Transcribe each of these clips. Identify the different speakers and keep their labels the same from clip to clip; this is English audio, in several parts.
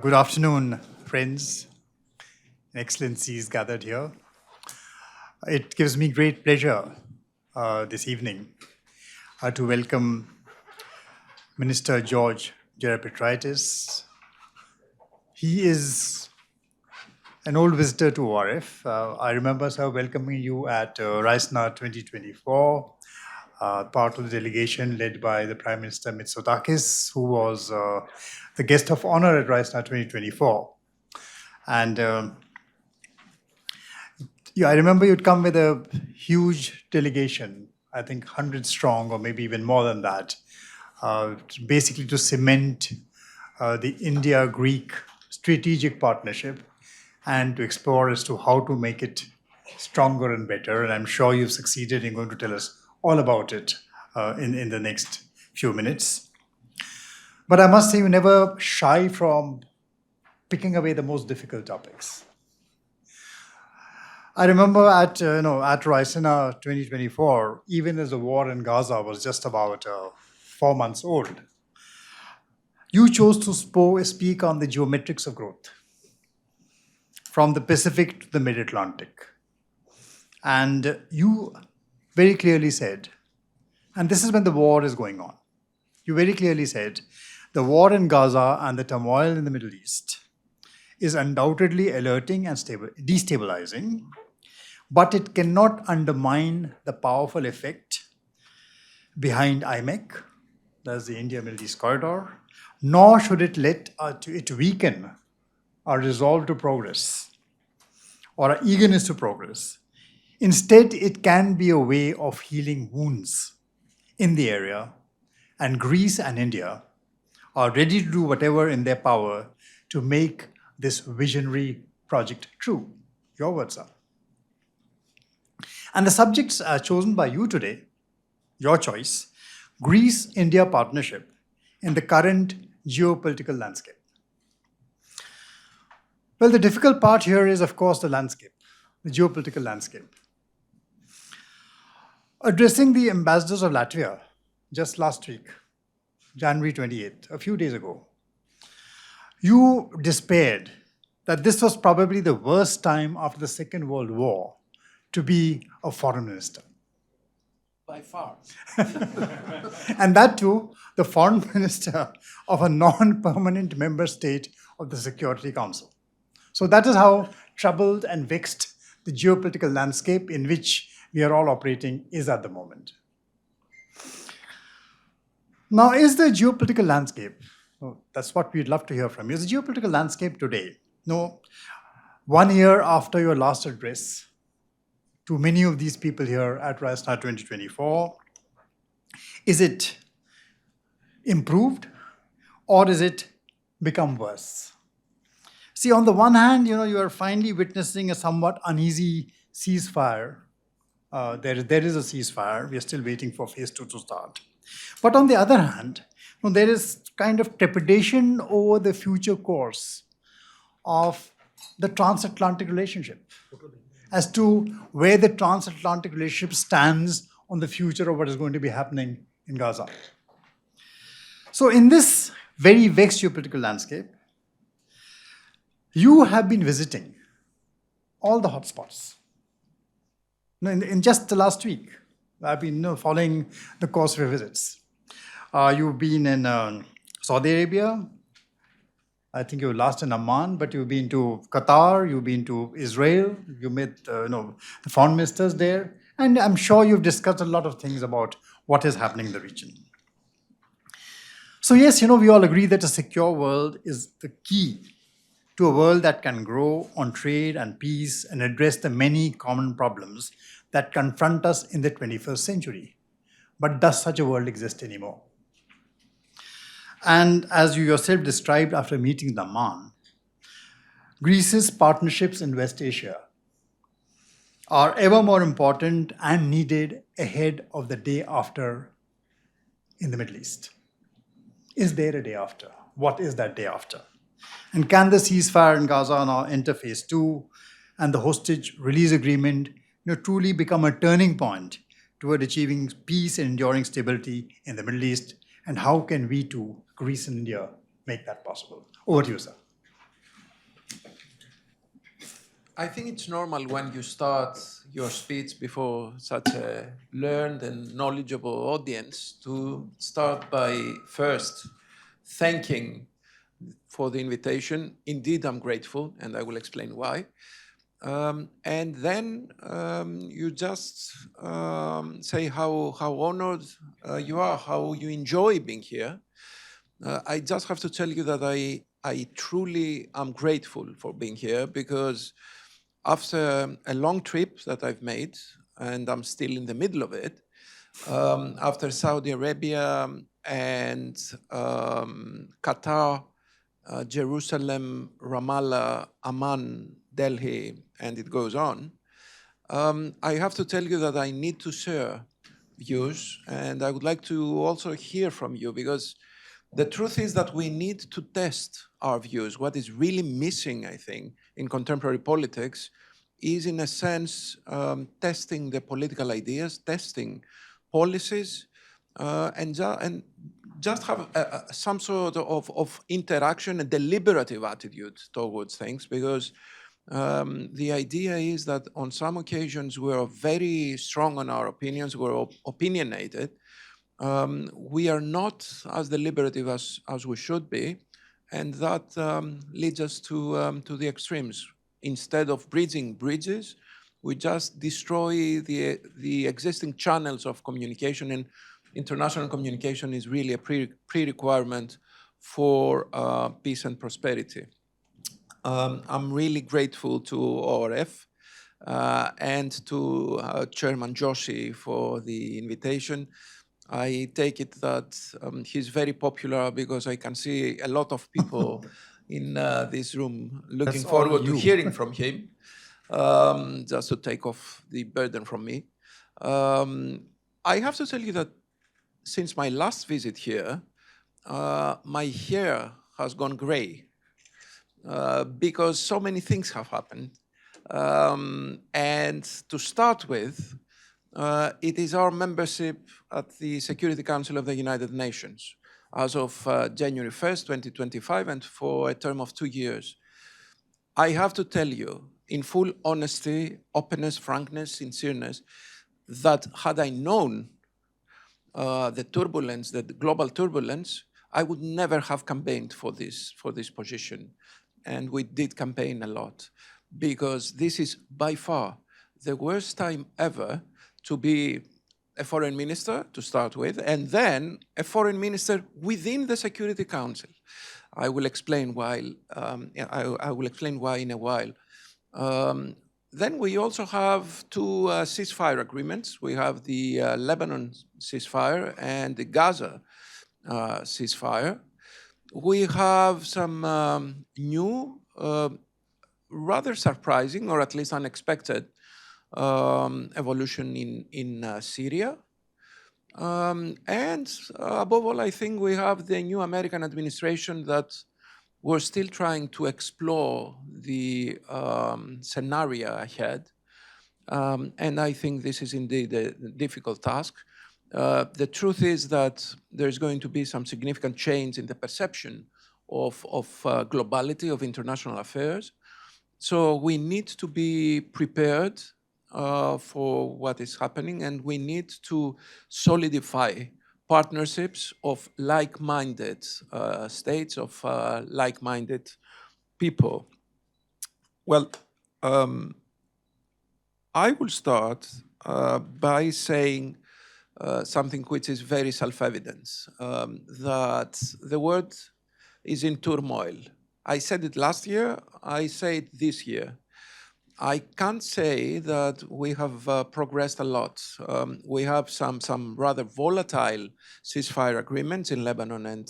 Speaker 1: Good afternoon, friends and excellencies gathered here. It gives me great pleasure this evening to welcome Mr George Gerapetritis. He is an old visitor to ORF. I remember, sir, welcoming you at RISNA 2024, part of the delegation led by the Prime Minister Mitsotakis, who was the guest of honor at RISNA 2024. And I remember you'd come with a huge delegation, I think 100 strong or maybe even more than that, basically to cement the India-Greek strategic partnership and to explore as to how to make it stronger and better. And I'm sure you've succeeded in going to tell us all about it in the next few minutes. But I must say you never shy from picking away the most difficult topics. I remember at RISNA 2024, even as the war in Gaza was just about 4 months old, you chose to speak on the geometrics of growth, from the Pacific to the Mid-Atlantic. And you very clearly said, and this is when the war is going on, you very clearly said, the war in Gaza and the turmoil in the Middle East is undoubtedly alerting and destabilizing, but it cannot undermine the powerful effect behind IMEC, that's the India-Middle East corridor, nor should it let it weaken our resolve to progress or our eagerness to progress. Instead, it can be a way of healing wounds in the area, and Greece and India are ready to do whatever in their power to make this visionary project true. Your words are. And the subjects chosen by you today, your choice, Greece-India partnership in the current geopolitical landscape. Well, the difficult part here is, of course, the landscape, the geopolitical landscape. Addressing the ambassadors of Latvia just last week, January 28th, a few days ago, you despaired that this was probably the worst time after the Second World War to be a foreign minister.
Speaker 2: By far.
Speaker 1: And that too, the foreign minister of a non-permanent member state of the Security Council. So that is how troubled and vexed the geopolitical landscape in which we are all operating is at the moment. Now, is the geopolitical landscape, that's what we'd love to hear from you, is the geopolitical landscape today, 1 year after your last address to many of these people here at RISNA 2024, is it improved or is it become worse? See, on the one hand, you are finally witnessing a somewhat uneasy ceasefire. There is a ceasefire. We are still waiting for phase 2 to start. But on the other hand, there is kind of trepidation over the future course of the transatlantic relationship, as to where the transatlantic relationship stands on the future of what is going to be happening in Gaza. So in this very vexed geopolitical landscape, you have been visiting all the hotspots. In just the last week, I've been following the course of your visits. You've been in Saudi Arabia. I think you were last in Amman, but you've been to Qatar, you've been to Israel, you met the foreign ministers there, and I'm sure you've discussed a lot of things about what is happening in the region. So yes, we all agree that a secure world is the key to a world that can grow on trade and peace and address the many common problems that confront us in the 21st century. But does such a world exist anymore? And as you yourself described after meeting in Amman, Greece's partnerships in West Asia are ever more important and needed ahead of the day after in the Middle East. Is there a day after? What is that day after? And can the ceasefire in Gaza now enter phase 2 and the hostage release agreement truly become a turning point toward achieving peace and enduring stability in the Middle East? And how can we too, Greece and India, make that possible? Over to you, sir.
Speaker 2: I think it's normal when you start your speech before such a learned and knowledgeable audience to start by first thanking for the invitation. Indeed, I'm grateful, and I will explain why. And then you just say how honored you are, how you enjoy being here. I just have to tell you that I truly am grateful for being here, because after a long trip that I've made, and I'm still in the middle of it, after Saudi Arabia and Qatar, Jerusalem, Ramallah, Amman, Delhi, and it goes on, I have to tell you that I need to share views, and I would like to also hear from you, because the truth is that we need to test our views. What is really missing, I think, in contemporary politics is, in a sense, testing the political ideas, testing policies, and just have some sort of interaction, a deliberative attitude towards things, because the idea is that on some occasions we're very strong on our opinions, we're opinionated. We are not as deliberative as we should be, and that leads us to the extremes. Instead of bridging bridges, we just destroy the existing channels of communication, and international communication is really a pre-requirement for peace and prosperity. I'm really grateful to ORF and to Chairman Joshi for the invitation. I take it that he's very popular, because I can see a lot of people in this room looking
Speaker 1: That's all
Speaker 2: forward to
Speaker 1: you.
Speaker 2: hearing from him, just to take off the burden from me. I have to tell you that since my last visit here, my hair has gone gray, because so many things have happened. And to start with, it is our membership at the Security Council of the United Nations as of January 1st, 2025, and for a term of 2 years. I have to tell you, in full honesty, openness, frankness, sincereness, that had I known the turbulence, the global turbulence, I would never have campaigned for this position. And we did campaign a lot, because this is by far the worst time ever to be a foreign minister, to start with, and then a foreign minister within the Security Council. I will explain why. I will explain why in a while. Then we also have two ceasefire agreements. We have the Lebanon ceasefire and the Gaza ceasefire. We have some new, rather surprising, or at least unexpected, evolution in Syria. And above all, I think we have the new American administration that we're still trying to explore the scenario ahead. And I think this is indeed a difficult task. The truth is that there's going to be some significant change in the perception of globality, of international affairs. So we need to be prepared for what is happening, and we need to solidify partnerships of like-minded states, of like-minded people. Well, I will start by saying something which is very self-evident, that the world is in turmoil. I said it last year, I say it this year. I can't say that we have progressed a lot. We have some rather volatile ceasefire agreements in Lebanon and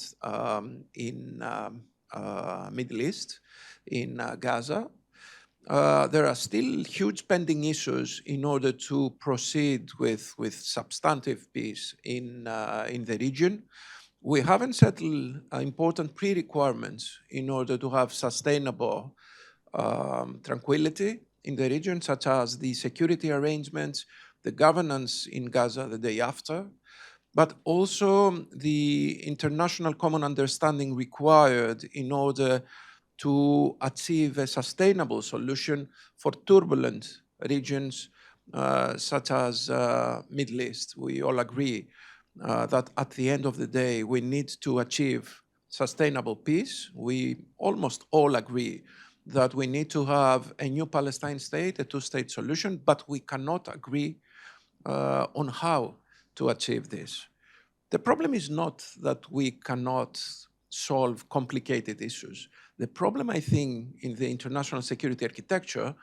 Speaker 2: in Middle East, in Gaza. There are still huge pending issues in order to proceed with substantive peace in the region. We haven't settled important pre-requirements in order to have sustainable tranquility in the region, such as the security arrangements, the governance in Gaza the day after, but also the international common understanding required in order to achieve a sustainable solution for turbulent regions such as Middle East. We all agree that at the end of the day, we need to achieve sustainable peace. We almost all agree that we need to have a new Palestine state, a two-state solution, but we cannot agree on how to achieve this. The problem is not that we cannot solve complicated issues. The problem, I think, in the international security architecture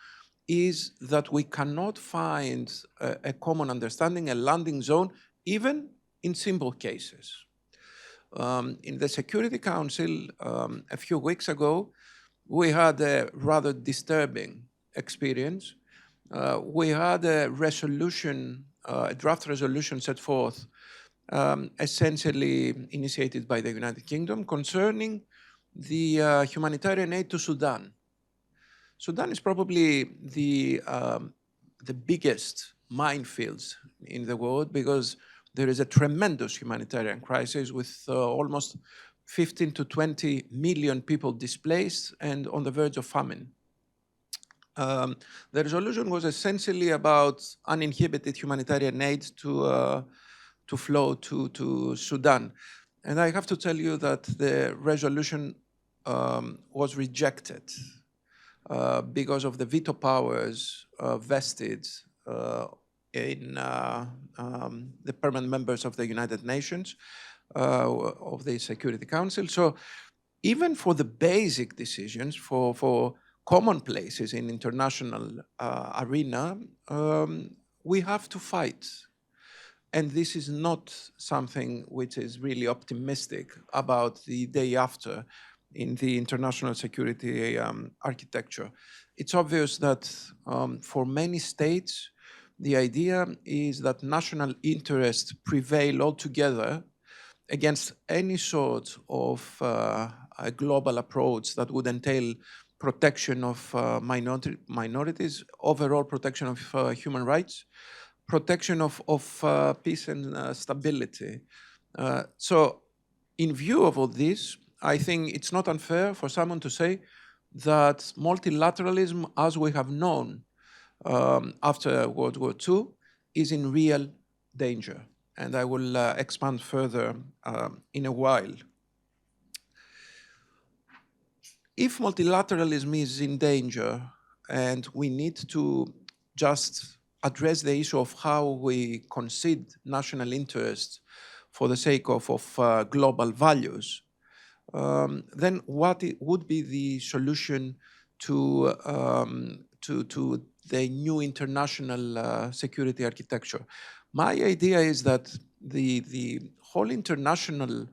Speaker 2: is that we cannot find a common understanding, a landing zone, even in simple cases. In the Security Council a few weeks ago, we had a rather disturbing experience. We had a resolution, a draft resolution set forth, essentially initiated by the United Kingdom concerning the humanitarian aid to Sudan. Sudan is probably the biggest minefields in the world because there is a tremendous humanitarian crisis with almost 15 to 20 million people displaced and on the verge of famine. The resolution was essentially about uninhibited humanitarian aid to flow to Sudan. And I have to tell you that the resolution was rejected because of the veto powers vested in the permanent members of the United Nations, of the Security Council. So even for the basic decisions, for commonplaces in international arena, we have to fight. And this is not something which is really optimistic about the day after in the international security architecture. It's obvious that for many states, the idea is that national interests prevail altogether against any sort of a global approach that would entail protection of minorities, overall protection of human rights, protection of peace and stability. So in view of all this, I think it's not unfair for someone to say that multilateralism, as we have known after World War II, is in real danger. And I will expand further in a while. If multilateralism is in danger and we need to just address the issue of how we concede national interest for the sake of global values, then what would be the solution to the new international security architecture? My idea is that the whole international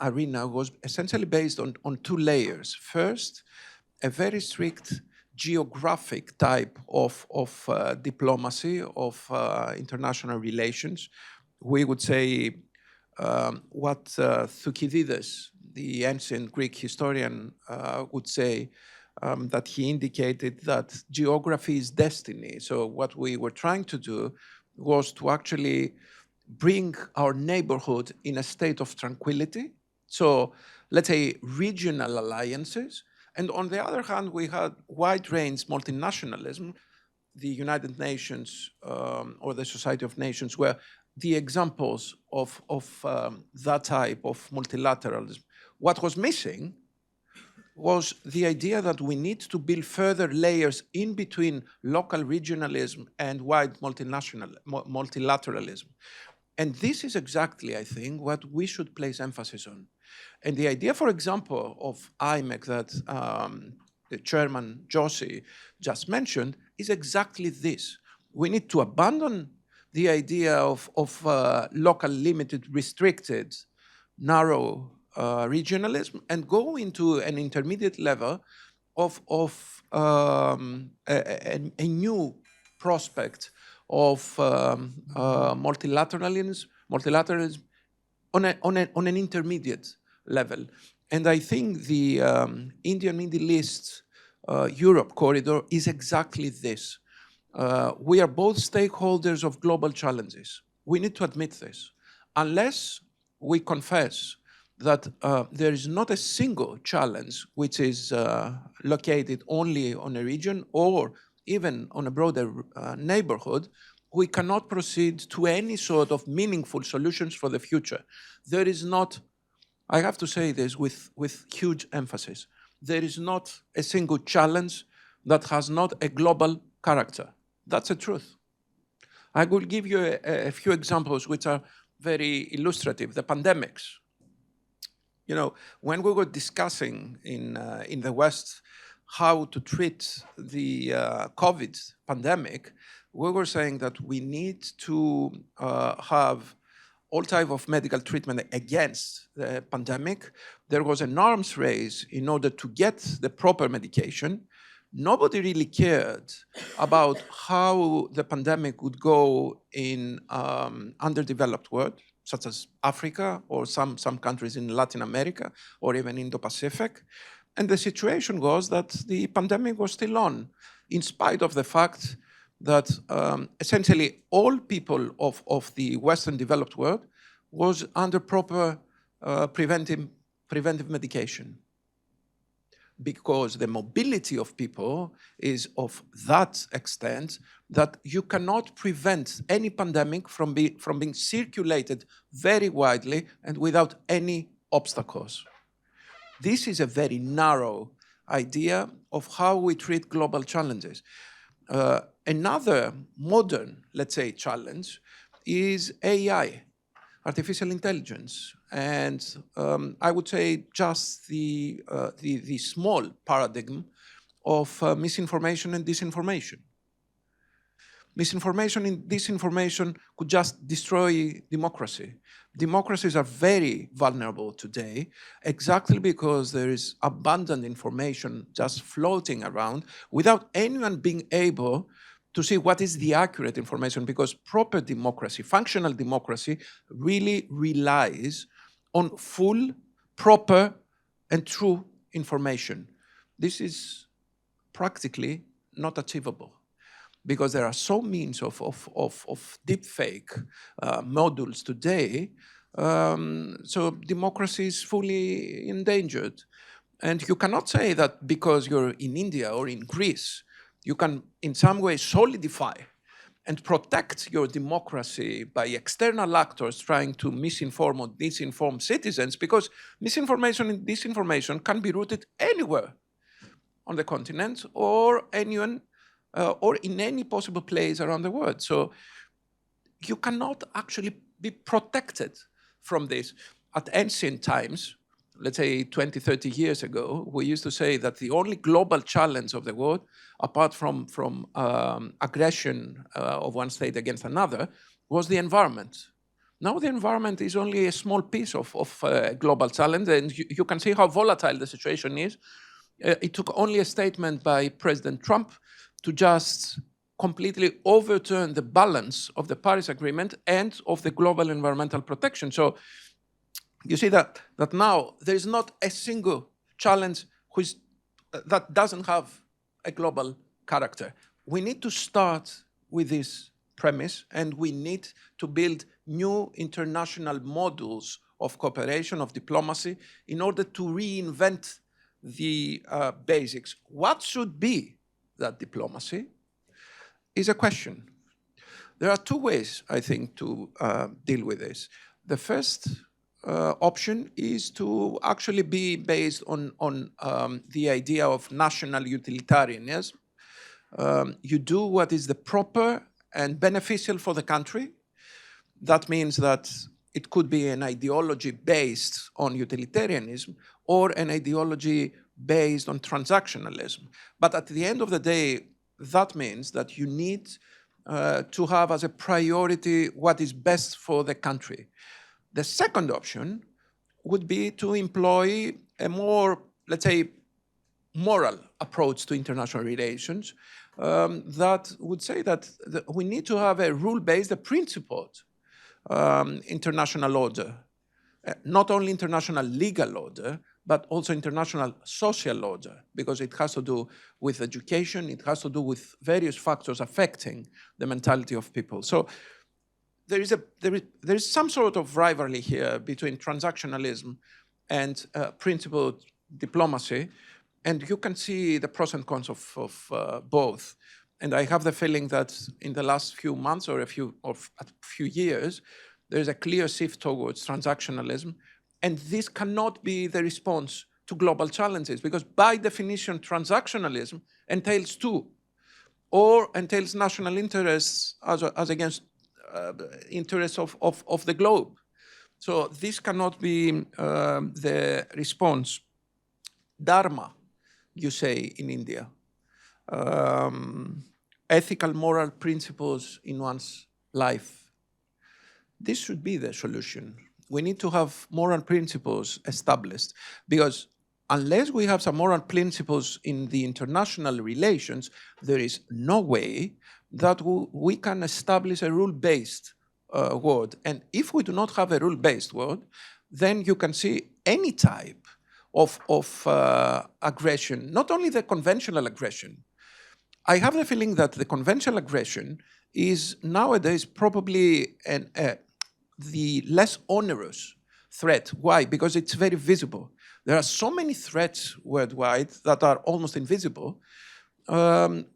Speaker 2: arena was essentially based on two layers. First, a very strict geographic type of diplomacy, of international relations. We would say what Thucydides, the ancient Greek historian, would say, that he indicated that geography is destiny. So what we were trying to do was to actually bring our neighborhood in a state of tranquility. So let's say regional alliances. And on the other hand, we had wide-range multinationalism. The United Nations or the Society of Nations were the examples of that type of multilateralism. What was missing was the idea that we need to build further layers in between local regionalism and wide multilateralism. And this is exactly, I think, what we should place emphasis on. And the idea, for example, of IMEC that the chairman, Joshi, just mentioned is exactly this. We need to abandon the idea of local, limited, restricted, narrow regionalism and go into an intermediate level of a new prospect of multilateralism on an intermediate level. And I think the Indian Middle East Europe corridor is exactly this. We are both stakeholders of global challenges. We need to admit this. Unless we confess that there is not a single challenge which is located only on a region or even on a broader neighborhood. We cannot proceed to any sort of meaningful solutions for the future. There is not, I have to say this with huge emphasis, there is not a single challenge that has not a global character. That's the truth. I will give you a few examples which are very illustrative. The pandemics. You know, when we were discussing in the West how to treat the COVID pandemic, we were saying that we need to have all type of medical treatment against the pandemic. There was an arms race in order to get the proper medication. Nobody really cared about how the pandemic would go in underdeveloped world, such as Africa or some countries in Latin America or even Indo-Pacific. And the situation was that the pandemic was still on, in spite of the fact that essentially all people of the Western developed world was under proper preventive medication. Because the mobility of people is of that extent that you cannot prevent any pandemic from being circulated very widely and without any obstacles. This is a very narrow idea of how we treat global challenges. Another modern, let's say, challenge is AI, artificial intelligence, and I would say just the small paradigm of misinformation and disinformation. Misinformation and disinformation could just destroy democracy. Democracies are very vulnerable today exactly because there is abundant information just floating around without anyone being able to see what is the accurate information, because proper democracy, functional democracy, really relies on full, proper, and true information. This is practically not achievable because there are so means of deepfake modules today, so democracy is fully endangered. And you cannot say that because you're in India or in Greece, you can in some way solidify and protect your democracy by external actors trying to misinform or disinform citizens, because misinformation and disinformation can be rooted anywhere on the continent or anyone or in any possible place around the world. So you cannot actually be protected from this. At ancient times, let's say 20, 30 years ago, we used to say that the only global challenge of the world, apart from aggression of one state against another, was the environment. Now the environment is only a small piece of global challenge, and you can see how volatile the situation is. It took only a statement by President Trump to just completely overturn the balance of the Paris Agreement and of the global environmental protection. So you see that now there is not a single challenge that doesn't have a global character. We need to start with this premise, and we need to build new international models of cooperation, of diplomacy, in order to reinvent the basics. What should be that diplomacy is a question. There are two ways, I think, to deal with this. The first option is to actually be based on the idea of national utilitarianism. You do what is the proper and beneficial for the country. That means that it could be an ideology based on utilitarianism or an ideology based on transactionalism. But at the end of the day, that means that you need to have as a priority what is best for the country. The second option would be to employ a more, let's say, moral approach to international relations that would say that we need to have a rule-based, a principled international order, not only international legal order, but also international social order, because it has to do with education, it has to do with various factors affecting the mentality of people. So there is some sort of rivalry here between transactionalism and principled diplomacy. And you can see the pros and cons of both. And I have the feeling that in the last few months or a few years, there is a clear shift towards transactionalism. And this cannot be the response to global challenges, because by definition, transactionalism entails two, or entails national interests as against interests of the globe. So this cannot be the response. Dharma, you say in India. Ethical, moral principles in one's life. This should be the solution. We need to have moral principles established, because unless we have some moral principles in the international relations, there is no way that we can establish a rule-based world. And if we do not have a rule-based world, then you can see any type of aggression, not only the conventional aggression. I have the feeling that the conventional aggression is nowadays probably the less onerous threat. Why? Because it's very visible. There are so many threats worldwide that are almost invisible,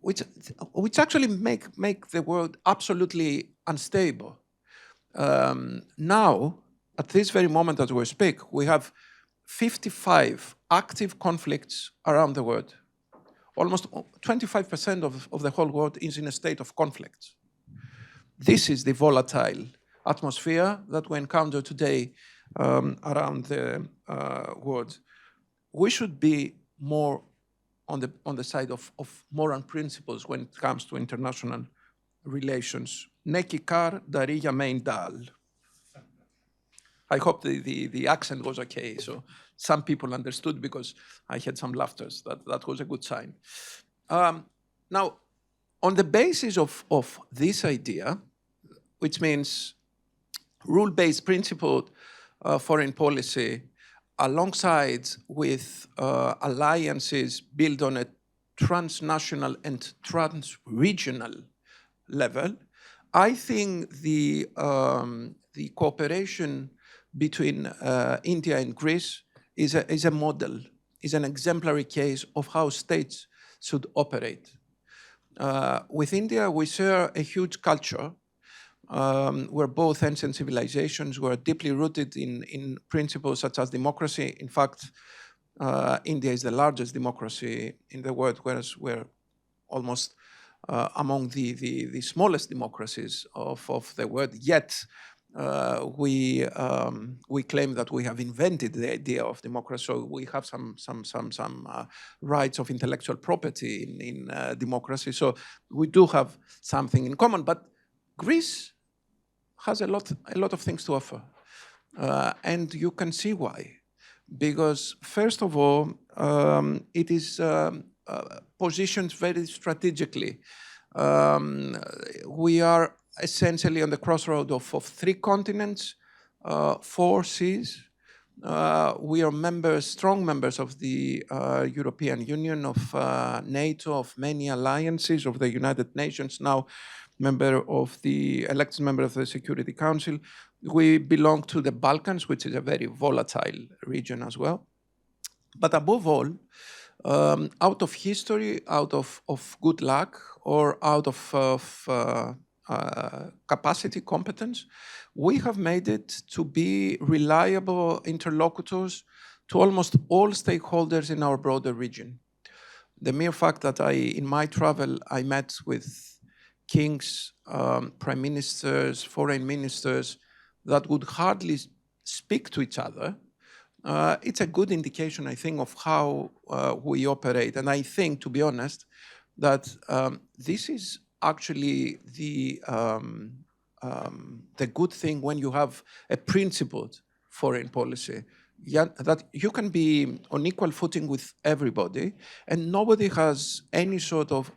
Speaker 2: which actually make the world absolutely unstable. Now, at this very moment that we speak, we have 55 active conflicts around the world. Almost 25% of the whole world is in a state of conflict. This is the volatile atmosphere that we encounter today around the world. We should be more on the side of moral principles when it comes to international relations. Neki kar dari main dal. I hope the accent was okay. So some people understood because I had some laughters. That was a good sign. Now, on the basis of this idea, which means rule-based principled foreign policy alongside with alliances built on a transnational and trans-regional level, I think the cooperation between India and Greece is a model, is an exemplary case of how states should operate. With India, we share a huge culture. We're both ancient civilizations. We're deeply rooted in principles such as democracy. In fact, India is the largest democracy in the world, whereas we're almost among the smallest democracies of the world. Yet, we claim that we have invented the idea of democracy, so we have some rights of intellectual property in democracy. So we do have something in common, but Greece has a lot of things to offer, and you can see why. Because first of all, it is positioned very strategically. We are essentially on the crossroad of 3 continents, 4 seas. We are strong members of the European Union, of NATO, of many alliances, of the United Nations, now elected member of the Security Council. We belong to the Balkans, which is a very volatile region as well. But above all, out of history, out of good luck, or out of capacity, competence, we have made it to be reliable interlocutors to almost all stakeholders in our broader region. The mere fact that in my travel, I met with kings, prime ministers, foreign ministers that would hardly speak to each other, it's a good indication, I think, of how we operate. And I think, to be honest, that this is actually the good thing when you have a principled foreign policy. Yeah, that you can be on equal footing with everybody, and nobody has any sort of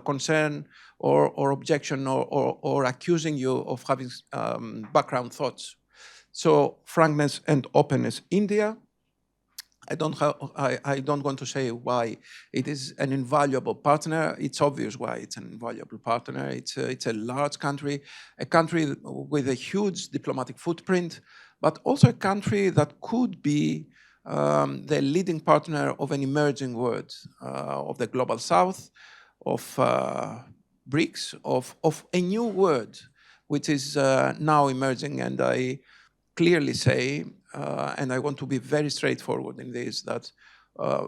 Speaker 2: concern or objection or accusing you of having background thoughts. So frankness and openness. India, I don't want to say why it is an invaluable partner. It's obvious why it's an invaluable partner. It's a large country, a country with a huge diplomatic footprint, but also a country that could be the leading partner of an emerging world, of the global south, of BRICS, of a new world, which is now emerging. And I clearly say, and I want to be very straightforward in this, that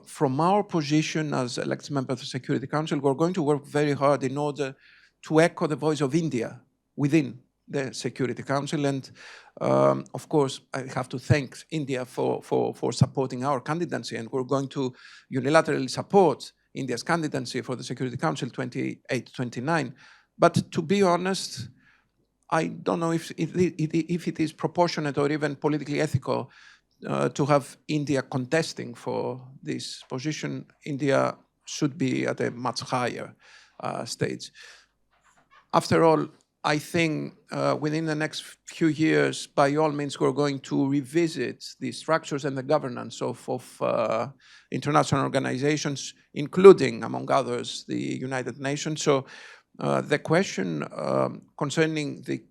Speaker 2: from our position as elected member of the Security Council, we're going to work very hard in order to echo the voice of India within the Security Council. And of course, I have to thank India for supporting our candidacy, and we're going to unilaterally support India's candidacy for the Security Council 28-29. But to be honest, I don't know if it is proportionate or even politically ethical to have India contesting for this position. India should be at a much higher stage. After all, I think within the next few years, by all means, we're going to revisit the structures and the governance of international organizations, including, among others, the United Nations. So the question concerning the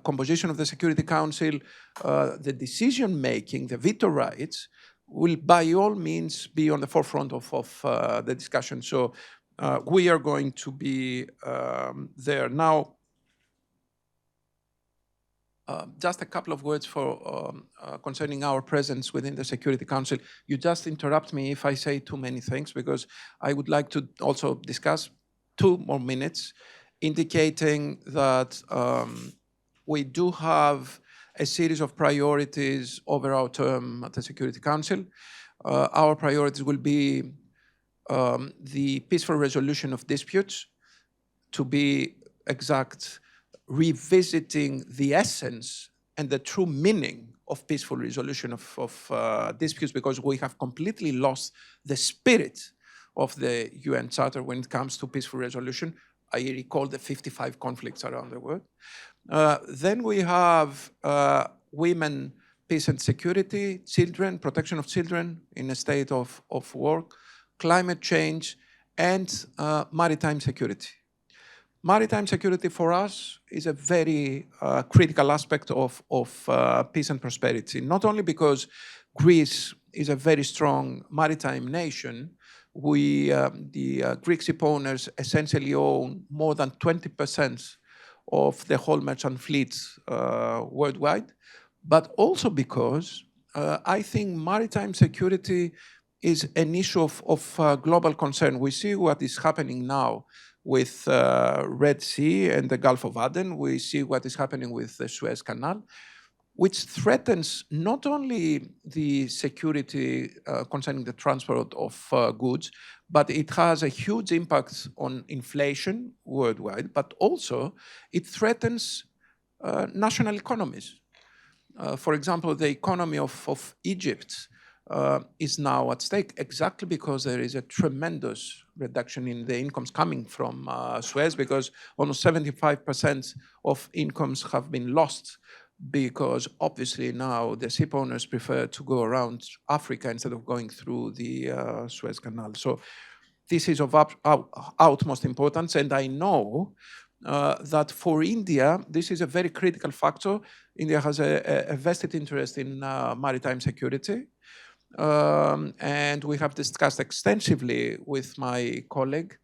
Speaker 2: composition of the Security Council, the decision-making, the veto rights, will by all means be on the forefront of the discussion. So we are going to be there. Now, just a couple of words for concerning our presence within the Security Council. You just interrupt me if I say too many things, because I would like to also discuss 2 more minutes, indicating that we do have a series of priorities over our term at the Security Council. Our priorities will be the peaceful resolution of disputes, to be exact, revisiting the essence and the true meaning of peaceful resolution of disputes, because we have completely lost the spirit of the UN Charter when it comes to peaceful resolution. I recall the 55 conflicts around the world. Then we have women, peace and security, children, protection of children in a state of war, climate change, and maritime security. Maritime security for us is a very critical aspect of peace and prosperity, not only because Greece is a very strong maritime nation. The Greek ship owners essentially own more than 20% of the whole merchant fleet worldwide, but also because I think maritime security is an issue of global concern. We see what is happening now with Red Sea and the Gulf of Aden. We see what is happening with the Suez Canal, which threatens not only the security concerning the transport of goods, but it has a huge impact on inflation worldwide, but also it threatens national economies. For example, the economy of Egypt is now at stake exactly because there is a tremendous reduction in the incomes coming from Suez, because almost 75% of incomes have been lost, because obviously now the ship owners prefer to go around Africa instead of going through the Suez Canal. So this is of utmost importance, and I know that for India, this is a very critical factor. India has a vested interest in maritime security, and we have discussed extensively with my colleague,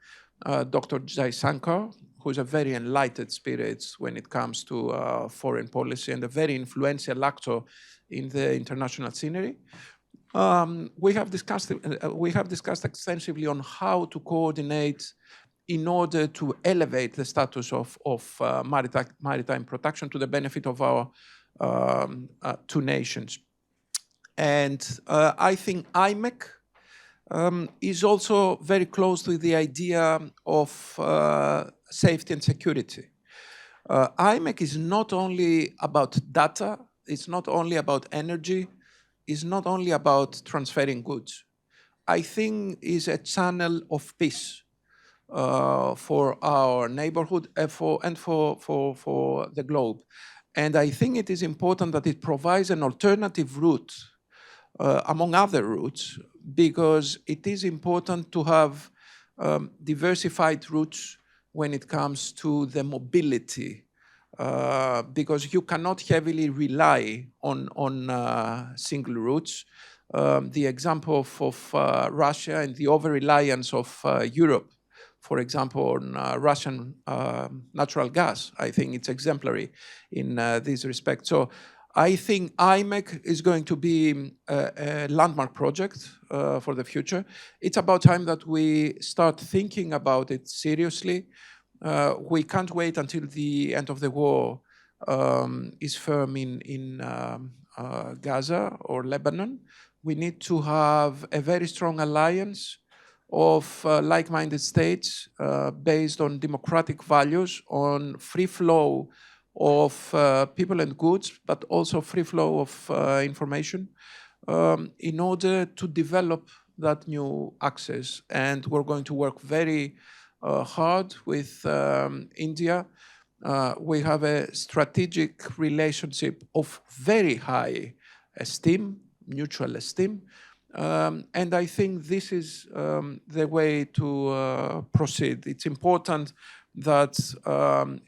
Speaker 2: Dr. Jaisankar, who is a very enlightened spirit when it comes to foreign policy and a very influential actor in the international scenery. We have discussed extensively on how to coordinate in order to elevate the status of maritime protection to the benefit of our 2 nations. And I think IMEC is also very close to the idea of safety and security. IMEC is not only about data, it's not only about energy, it's not only about transferring goods. I think it's a channel of peace for our neighborhood and for the globe. And I think it is important that it provides an alternative route among other routes, because it is important to have diversified routes when it comes to the mobility because you cannot heavily rely on single routes. The example of Russia and the over-reliance of Europe, for example, on Russian natural gas, I think it's exemplary in this respect. So I think IMEC is going to be a landmark project for the future. It's about time that we start thinking about it seriously. We can't wait until the end of the war is firm in Gaza or Lebanon. We need to have a very strong alliance of like-minded states based on democratic values, on free flow of people and goods, but also free flow of information in order to develop that new access. And we're going to work very hard with India. We have a strategic relationship of very high esteem, mutual esteem. And I think this is the way to proceed. It's important that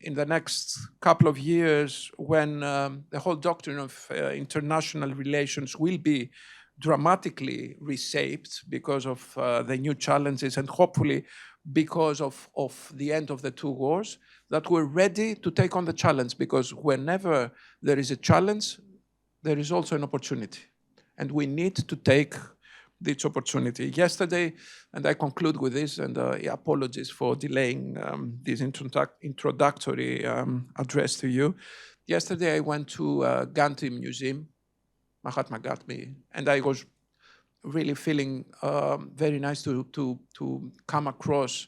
Speaker 2: in the next couple of years, when the whole doctrine of international relations will be dramatically reshaped because of the new challenges and hopefully because of the end of the two wars, that we're ready to take on the challenge, because whenever there is a challenge, there is also an opportunity. And we need to take this opportunity. Yesterday, and I conclude with this, and apologies for delaying this introductory address to you. Yesterday, I went to Gandhi Museum, Mahatma Gandhi, and I was really feeling very nice to come across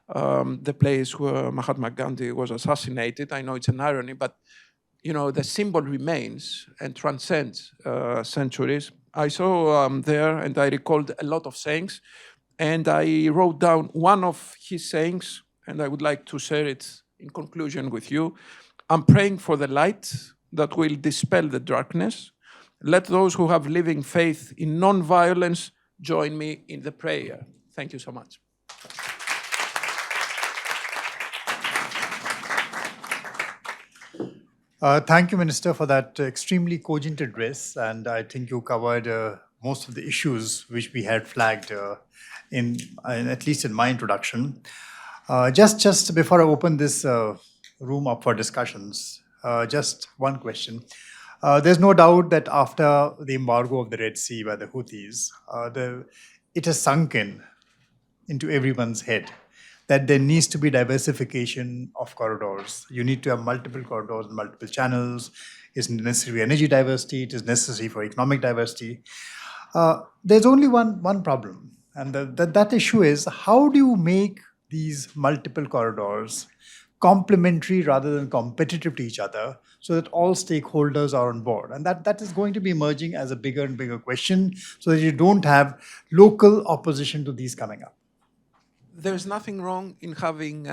Speaker 2: the place where Mahatma Gandhi was assassinated. I know it's an irony, but you know, the symbol remains and transcends centuries. I saw there, and I recalled a lot of sayings, and I wrote down one of his sayings, and I would like to share it in conclusion with you. I'm praying for the light that will dispel the darkness. Let those who have living faith in non-violence join me in the prayer. Thank you so much.
Speaker 1: Thank you, Minister, for that extremely cogent address. And I think you covered most of the issues which we had flagged in at least in my introduction. Just before I open this room up for discussions, just one question. There's no doubt that after the embargo of the Red Sea by the Houthis, it has sunk into everyone's head that there needs to be diversification of corridors. You need to have multiple corridors, multiple channels. It's necessary for energy diversity. It is necessary for economic diversity. There's only one problem, and that issue is, how do you make these multiple corridors complementary rather than competitive to each other, so that all stakeholders are on board? And that is going to be emerging as a bigger and bigger question, so that you don't have local opposition to these coming up.
Speaker 2: There's nothing wrong in having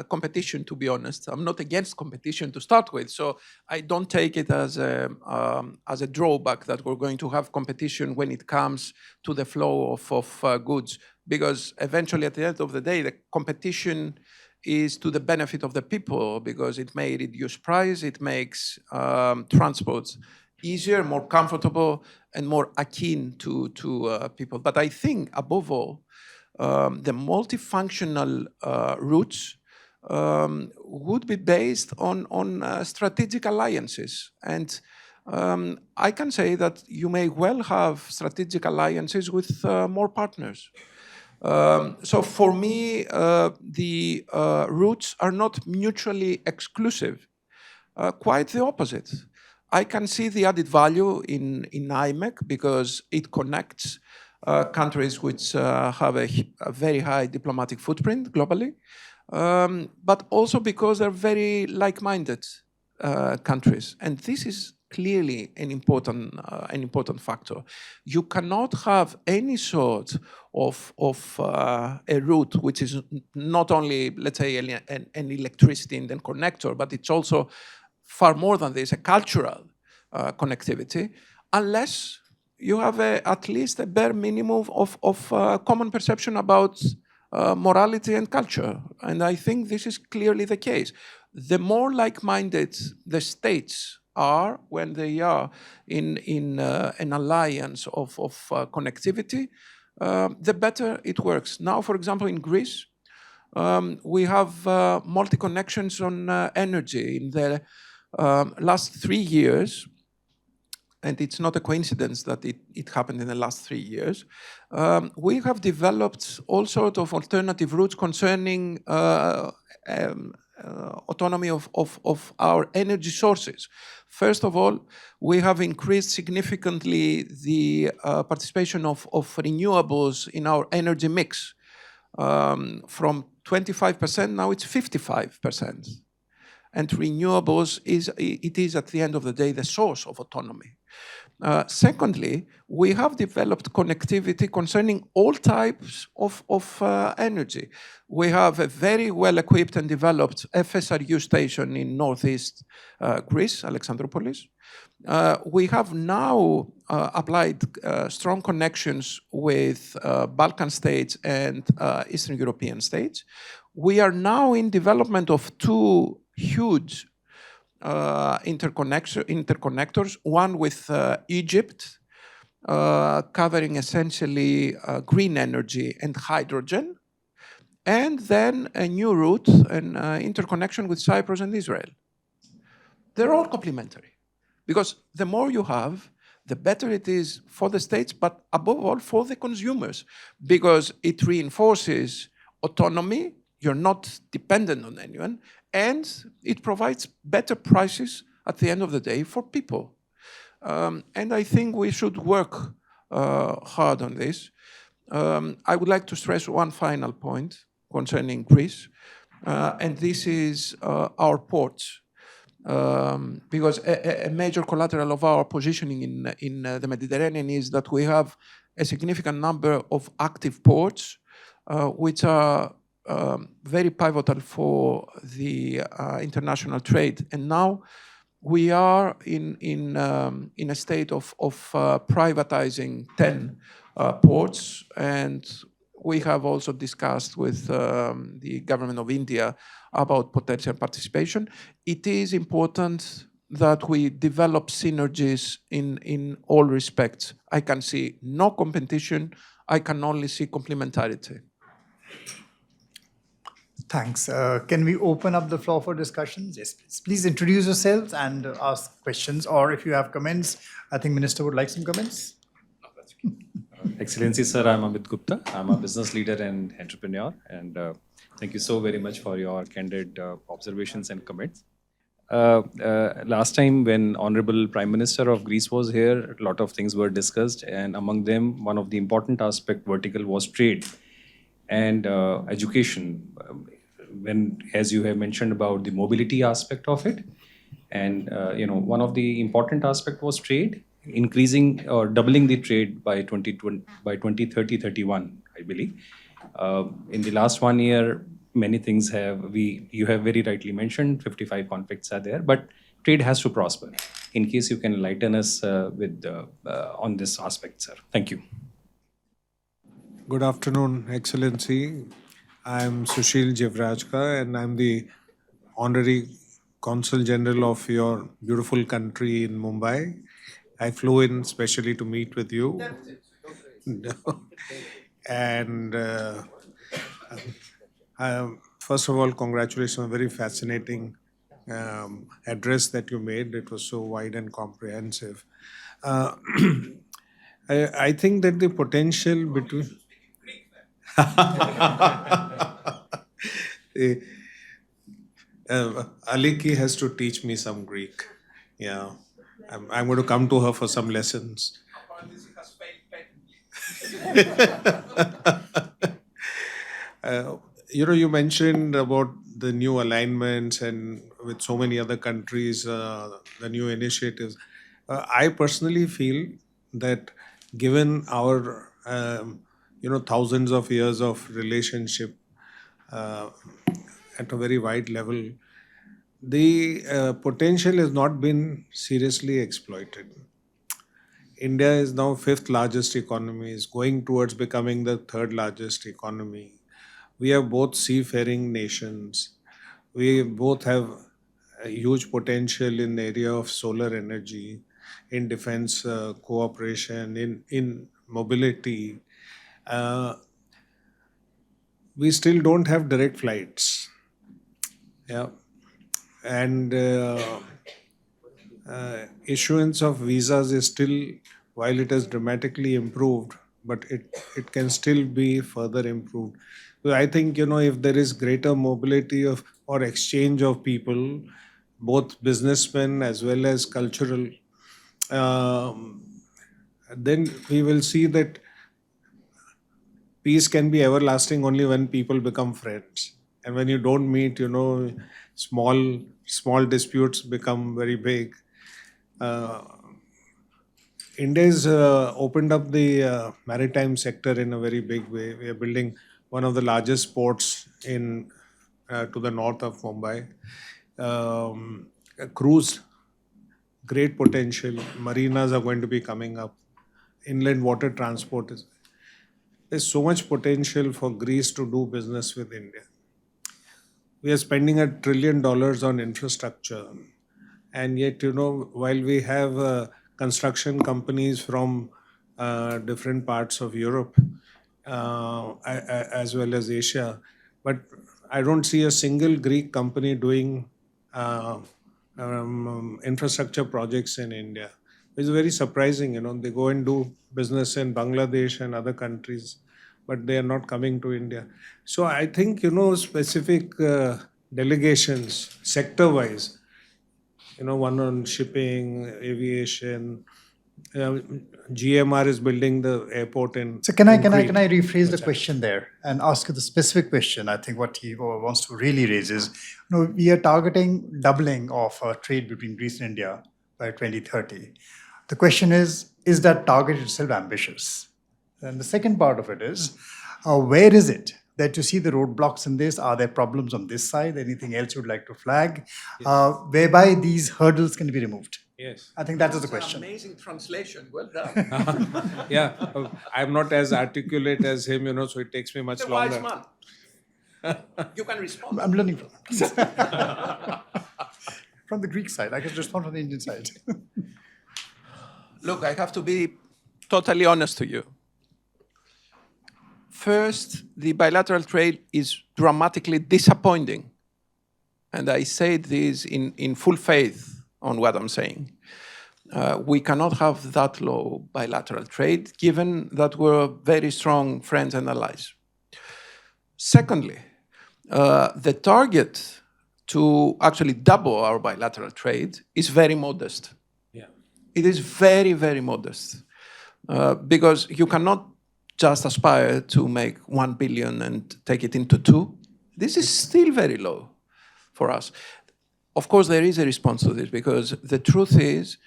Speaker 2: competition, to be honest. I'm not against competition to start with, so I don't take it as a drawback that we're going to have competition when it comes to the flow of goods, because eventually, at the end of the day, the competition is to the benefit of the people, because it may reduce price, it makes transports easier, more comfortable, and more akin to people. But I think, above all, the multifunctional routes would be based on strategic alliances. And I can say that you may well have strategic alliances with more partners. So for me, the routes are not mutually exclusive, quite the opposite. I can see the added value in IMEC because it connects countries which have a very high diplomatic footprint globally, but also because they're very like-minded countries. And this is clearly an important factor. You cannot have any sort of a route which is not only, let's say, an electricity and connector, but it's also far more than this, a cultural connectivity, unless you have at least a bare minimum of common perception about morality and culture. And I think this is clearly the case. the more like-minded the states are when they are in an alliance of connectivity, the better it works. Now, for example, in Greece, we have multi-connections on energy. In the last 3 years, and it's not a coincidence that it happened in the last 3 years, we have developed all sorts of alternative routes concerning autonomy of our energy sources. First of all, we have increased significantly the participation of renewables in our energy mix. From 25%, now it's 55%. And renewables is at the end of the day the source of autonomy. Secondly, we have developed connectivity concerning all types of energy. We have a very well-equipped and developed FSRU station in northeast Greece, Alexandroupolis. We have now applied strong connections with Balkan states and Eastern European states. We are now in development of two huge interconnectors, one with Egypt, covering essentially green energy and hydrogen, and then a new route, an interconnection with Cyprus and Israel. They're all complementary, because the more you have, the better it is for the states, but above all for the consumers, because it reinforces autonomy. You're not dependent on anyone, and it provides better prices at the end of the day for people. And I think we should work hard on this. I would like to stress one final point concerning Greece, and this is our ports. Because a major collateral of our positioning in the Mediterranean is that we have a significant number of active ports, which are very pivotal for the international trade. And now we are in a state of privatizing 10 ports, and we have also discussed with the government of India about potential participation. It is important that we develop synergies in all respects. I can see no competition. I can only see complementarity.
Speaker 1: Thanks. Can we open up the floor for discussions? Yes, please. Please introduce yourselves and ask questions, or if you have comments, I think Minister would like some comments.
Speaker 3: Excellency, sir, I'm Amit Gupta. I'm a business leader and entrepreneur, and thank you so very much for your candid observations and comments. Last time when Honorable Prime Minister of Greece was here, a lot of things were discussed, and among them, one of the important aspect vertical was trade and education. When, as you have mentioned about the mobility aspect of it, and one of the important aspect was trade, increasing or doubling the trade by 2030-31, I believe. In the last 1 year, many things you have very rightly mentioned, 55 conflicts are there, but trade has to prosper. In case you can enlighten us on this aspect, sir. Thank you.
Speaker 4: Good afternoon, Excellency. I'm Sushil Jivrajka, and I'm the Honorary Consul General of your beautiful country in Mumbai. I flew in specially to meet with you. And first of all, congratulations on a very fascinating address that you made. It was so wide and comprehensive. I think that the potential between... Aliki has to teach me some Greek. Yeah, I'm going to come to her for some lessons. You mentioned about the new alignments and with so many other countries, the new initiatives. I personally feel that given our thousands of years of relationship at a very wide level, the potential has not been seriously exploited. India is now 5th largest economy, is going towards becoming the 3rd largest economy. We are both seafaring nations. We both have a huge potential in the area of solar energy, in defense cooperation, in mobility. Uh, we still don't have direct flights. Yeah. And issuance of visas is still, while it has dramatically improved, but it can still be further improved. So I think, if there is greater mobility of or exchange of people, both businessmen as well as cultural, um, then we will see that peace can be everlasting only when people become friends. And when you don't meet, small disputes become very big. Uh, India has opened up the maritime sector in a very big way. We are building one of the largest ports in to the north of Mumbai. A cruise, great potential. Marinas are going to be coming up. Inland water transport is. There's so much potential for Greece to do business with India. We are spending $1 trillion on infrastructure, and yet, while we have construction companies from different parts of Europe as well as Asia, but I don't see a single Greek company doing infrastructure projects in India. It's very surprising. They go and do business in Bangladesh and other countries, but they are not coming to India. So I think, specific delegations, sector-wise, one on shipping, aviation. GMR is building the airport in.
Speaker 1: So can I
Speaker 4: Crete.
Speaker 1: rephrase the question there and ask you the specific question? I think what he wants to really raise is, we are targeting doubling of trade between Greece and India by 2030. The question is that target itself ambitious? And the second part of it is, where is it that you see the roadblocks in this? Are there problems on this side? Anything else you'd like to flag? Whereby these hurdles can be removed?
Speaker 4: Yes.
Speaker 1: I think that is the
Speaker 2: That's an
Speaker 1: question.
Speaker 2: amazing translation. Well done.
Speaker 4: Yeah, I'm not as articulate as him, so it takes me much
Speaker 2: The
Speaker 4: longer.
Speaker 2: wise man. You can respond.
Speaker 1: I'm learning from from the Greek side. I can respond from the Indian side.
Speaker 2: Look, I have to be totally honest to you. First, the bilateral trade is dramatically disappointing. And I say this in full faith on what I'm saying. We cannot have that low bilateral trade, given that we're very strong friends and allies. Secondly, the target to actually double our bilateral trade is very modest.
Speaker 4: Yeah.
Speaker 2: It is very, very modest. Because you cannot just aspire to make 1 billion and take it into 2. This is still very low for us. Of course, there is a response to this, because the truth is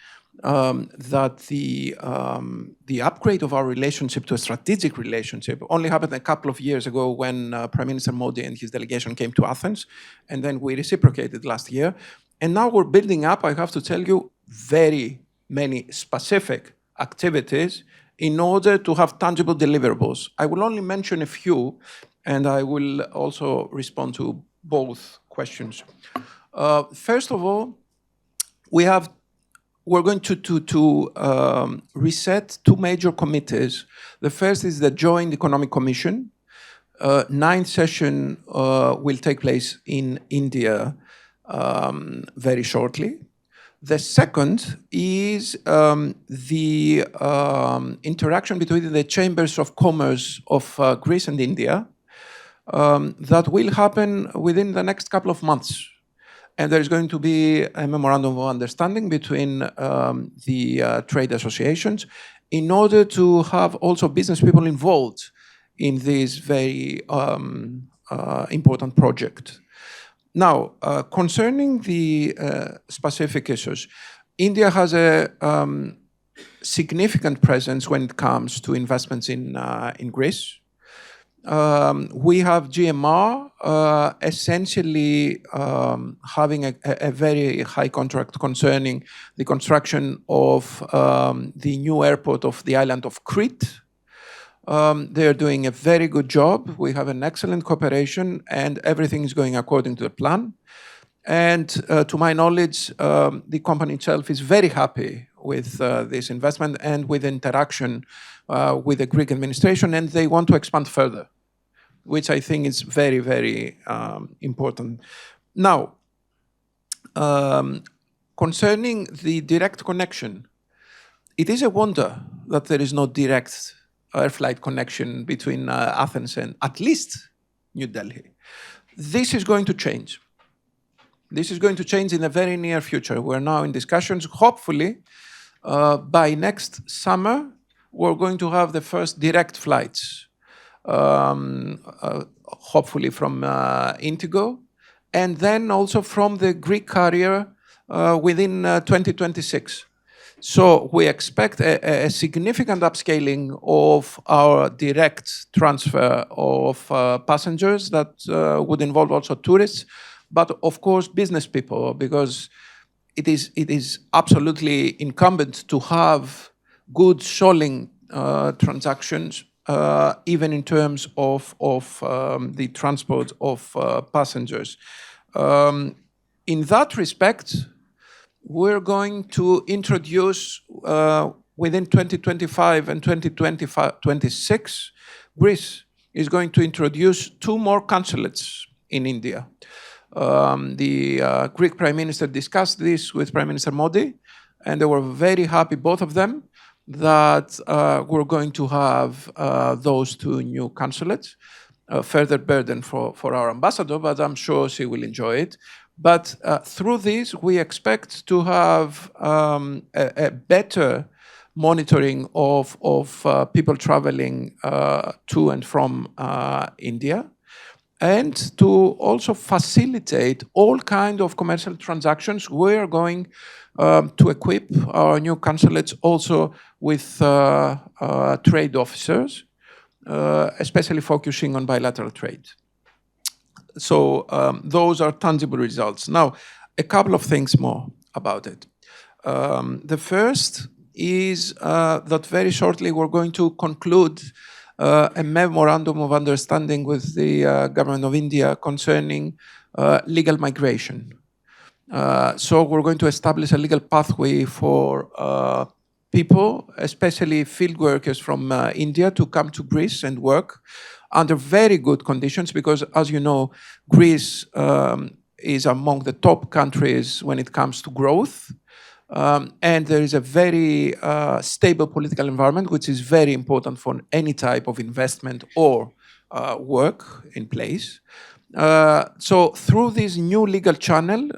Speaker 2: that the upgrade of our relationship to a strategic relationship only happened a couple of years ago when Prime Minister Modi and his delegation came to Athens, and then we reciprocated last year. And now we're building up, I have to tell you, very many specific activities in order to have tangible deliverables. I will only mention a few, and I will also respond to both questions. First of all, we're going to reset 2 major committees. The first is the Joint Economic Commission. 9th session will take place in India very shortly. The second is the interaction between the chambers of commerce of Greece and India that will happen within the next couple of months. And there's going to be a memorandum of understanding between the trade associations in order to have also business people involved in this very important project. Now, concerning the specific issues, India has a significant presence when it comes to investments in Greece. We have GMR essentially having a very high contract concerning the construction of the new airport of the island of Crete. They are doing a very good job. We have an excellent cooperation, and everything is going according to the plan. And to my knowledge, the company itself is very happy with this investment and with interaction with the Greek administration, and they want to expand further, which I think is very, very important. Now, concerning the direct connection, it is a wonder that there is no direct air flight connection between Athens and at least New Delhi. This is going to change. This is going to change in the very near future. We're now in discussions. Hopefully, by next summer, we're going to have the first direct flights, hopefully from Indigo, and then also from the Greek carrier within 2026. So we expect a significant upscaling of our direct transfer of passengers that would involve also tourists, but of course business people, because it is absolutely incumbent to have good shoaling transactions, even in terms of the transport of passengers. In that respect, we're going to introduce within 2025 and 2026, Greece is going to introduce 2 more consulates in India. The Greek Prime Minister discussed this with Prime Minister Modi, and they were very happy, both of them, that we're going to have those 2 new consulates. A further burden for our ambassador, but I'm sure she will enjoy it. But through this, we expect to have a better monitoring of people traveling to and from India, and to also facilitate all kinds of commercial transactions. We're going to equip our new consulates also with trade officers, especially focusing on bilateral trade. So those are tangible results. Now, a couple of things more about it. The first is that very shortly we're going to conclude a memorandum of understanding with the government of India concerning legal migration. So we're going to establish a legal pathway for people, especially field workers from India, to come to Greece and work under very good conditions, because, as you know, Greece is among the top countries when it comes to growth. And there is a very stable political environment, which is very important for any type of investment or work in place. So through this new legal channel,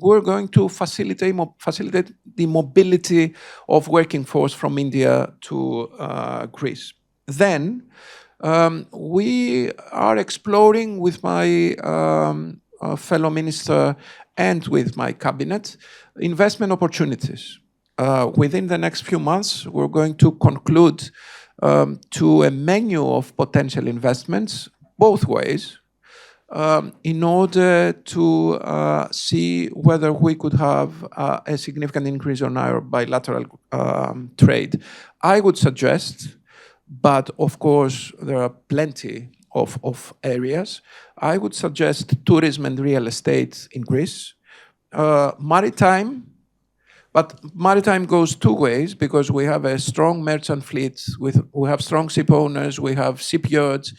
Speaker 2: we're going to facilitate the mobility of working force from India to Greece. Then we are exploring with my fellow minister and with my cabinet investment opportunities. Within the next few months, we're going to conclude to a menu of potential investments, both ways, in order to see whether we could have a significant increase on our bilateral trade. I would suggest, but of course there are plenty of areas, I would suggest tourism and real estate in Greece, maritime, but maritime goes 2 ways, because we have a strong merchant fleet, we have strong ship owners, we have shipyards,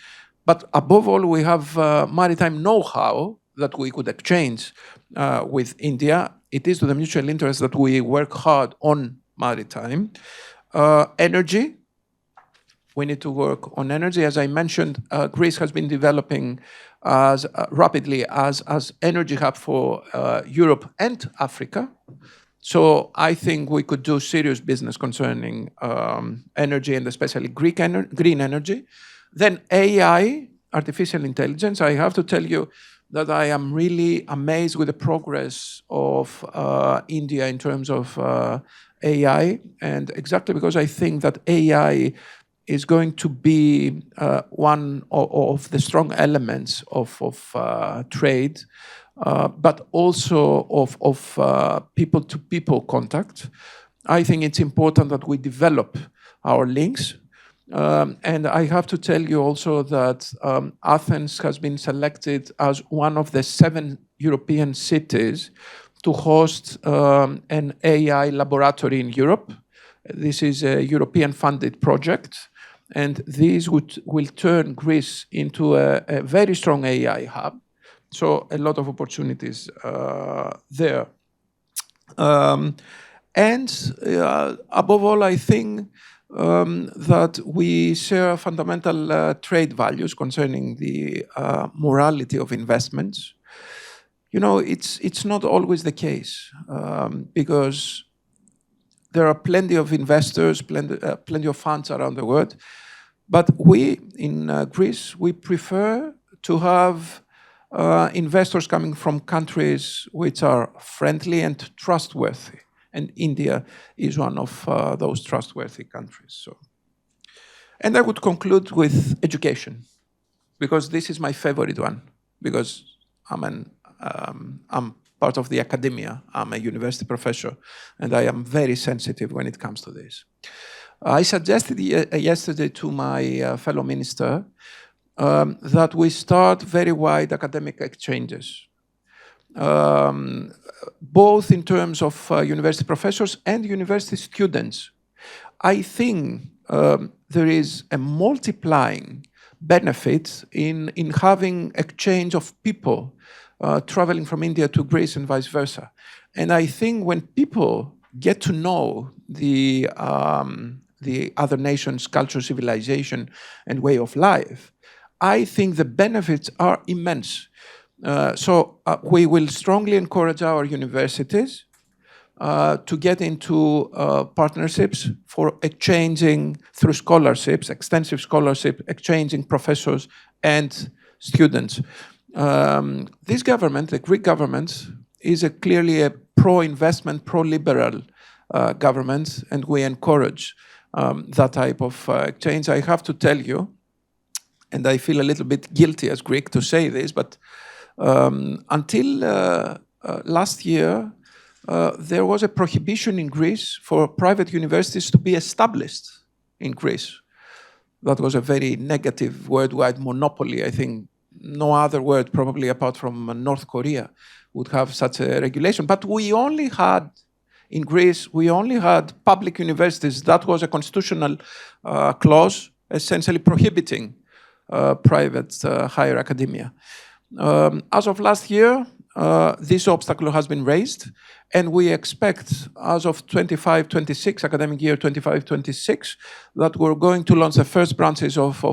Speaker 2: but above all, we have maritime know-how that we could exchange with India. It is to the mutual interest that we work hard on maritime. Energy, we need to work on energy. As I mentioned, Greece has been developing as rapidly as energy hub for Europe and Africa. So I think we could do serious business concerning energy, and especially green energy. Then AI, artificial intelligence. I have to tell you that I am really amazed with the progress of India in terms of AI, and exactly because I think that AI is going to be one of the strong elements of trade, but also of people-to-people contact. I think it's important that we develop our links. And I have to tell you also that Athens has been selected as one of the 7 European cities to host an AI laboratory in Europe. This is a European-funded project, and this will turn Greece into a very strong AI hub. So a lot of opportunities there. And above all, I think that we share fundamental trade values concerning the morality of investments. You know, it's not always the case because there are plenty of investors, plenty of funds around the world. But we, in Greece, we prefer to have investors coming from countries which are friendly and trustworthy. And India is one of those trustworthy countries. So. And I would conclude with education, because this is my favorite one, because I'm part of the academia. I'm a university professor, and I am very sensitive when it comes to this. I suggested yesterday to my fellow minister that we start very wide academic exchanges, both in terms of university professors and university students. I think there is a multiplying benefit in having exchange of people traveling from India to Greece and vice versa. And I think when people get to know the other nation's culture, civilization, and way of life, I think the benefits are immense. So we will strongly encourage our universities to get into partnerships for exchanging through scholarships, extensive scholarship, exchanging professors and students. This government, the Greek government, is clearly a pro-investment, pro-liberal government, and we encourage that type of exchange. I have to tell you, and I feel a little bit guilty as Greek to say this, but until last year, there was a prohibition in Greece for private universities to be established in Greece. That was a very negative worldwide monopoly. I think no other word, probably apart from North Korea, would have such a regulation. But we only had, in Greece, we only had public universities. That was a constitutional clause essentially prohibiting private higher academia. As of last year, this obstacle has been raised, and we expect, as of 25-26, academic year 25-26, that we're going to launch the first branches of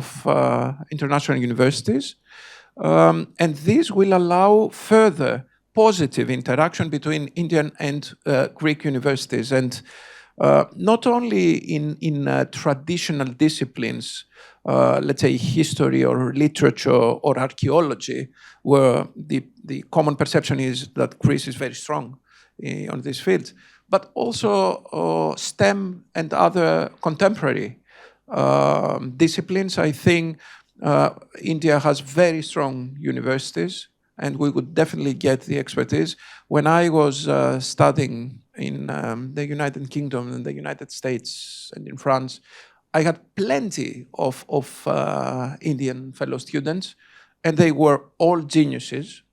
Speaker 2: international universities. And this will allow further positive interaction between Indian and Greek universities. And not only in traditional disciplines, let's say history or literature or archaeology, where the common perception is that Greece is very strong on this field, but also STEM and other contemporary disciplines. I think India has very strong universities, and we would definitely get the expertise. When I was studying in the United Kingdom and the United States and in France, I had plenty of Indian fellow students, and they were all geniuses.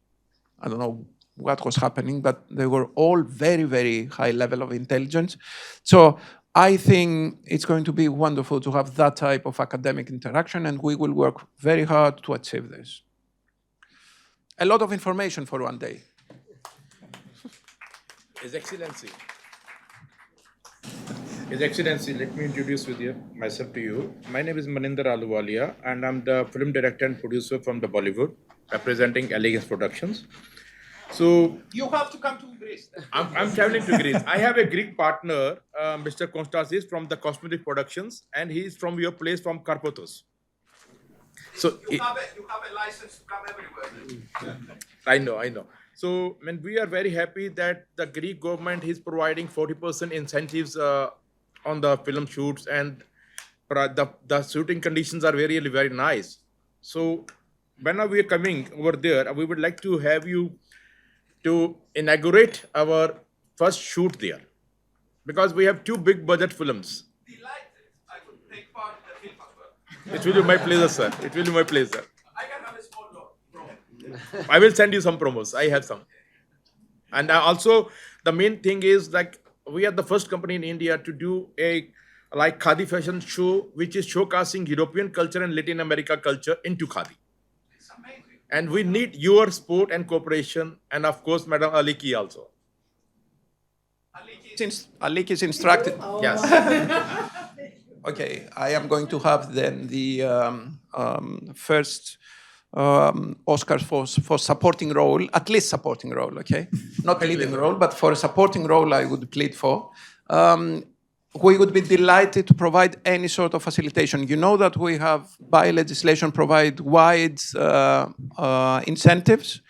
Speaker 2: I don't know what was happening, but they were all very, very high level of intelligence. So I think it's going to be wonderful to have that type of academic interaction, and we will work very hard to achieve this. A lot of information for one day.
Speaker 5: His Excellency. His Excellency, let me introduce myself to you. My name is Maninder Aluwalia, and I'm the film director and producer from the Bollywood, representing Elegance Productions. So
Speaker 2: You have to come to Greece.
Speaker 5: I'm traveling to Greece. I have a Greek partner, Mr. Konstantis from the Cosmetic Productions, and he's from your place, from Karpathos. So
Speaker 2: You have a license to come everywhere.
Speaker 5: I know. So, we are very happy that the Greek government is providing 40% incentives on the film shoots, and the shooting conditions are really very nice. So, when we are coming over there, we would like to have you to inaugurate our first shoot there, because we have 2 big budget films.
Speaker 2: Delighted I could take part in the film.
Speaker 5: It will be my pleasure, sir. It will be my pleasure. I will send you some promos. I have some. And also, the main thing is like we are the first company in India to do a like Khadi fashion show, which is showcasing European culture and Latin America culture into Khadi. And we need your support and cooperation, and of course, Madam Aliki also.
Speaker 2: Since Alik is instructed.
Speaker 5: Yes.
Speaker 2: Okay, I am going to have then the first Oscars for supporting role, at least supporting role, okay? Not leading role, but for a supporting role I would plead for. We would be delighted to provide any sort of facilitation. You know that we have, by legislation, provide wide incentives,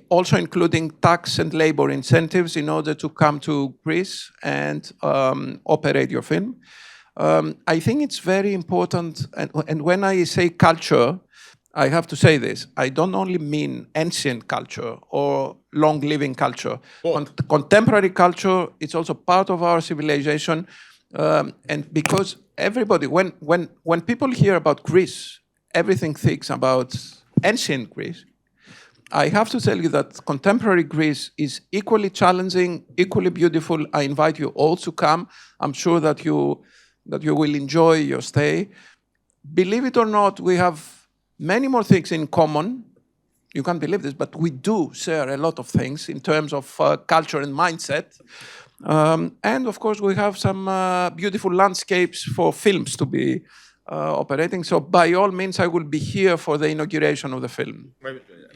Speaker 2: also including tax and labor incentives in order to come to Greece and operate your film. I think it's very important, and when I say culture, I have to say this. I don't only mean ancient culture or long-living culture. Contemporary culture is also part of our civilization, and because everybody, when people hear about Greece, everything thinks about ancient Greece. I have to tell you that contemporary Greece is equally challenging, equally beautiful. I invite you all to come. I'm sure that you will enjoy your stay. Believe it or not, we have many more things in common. You can't believe this, but we do share a lot of things in terms of culture and mindset. And of course, we have some beautiful landscapes for films to be operating. So by all means, I will be here for the inauguration of the film.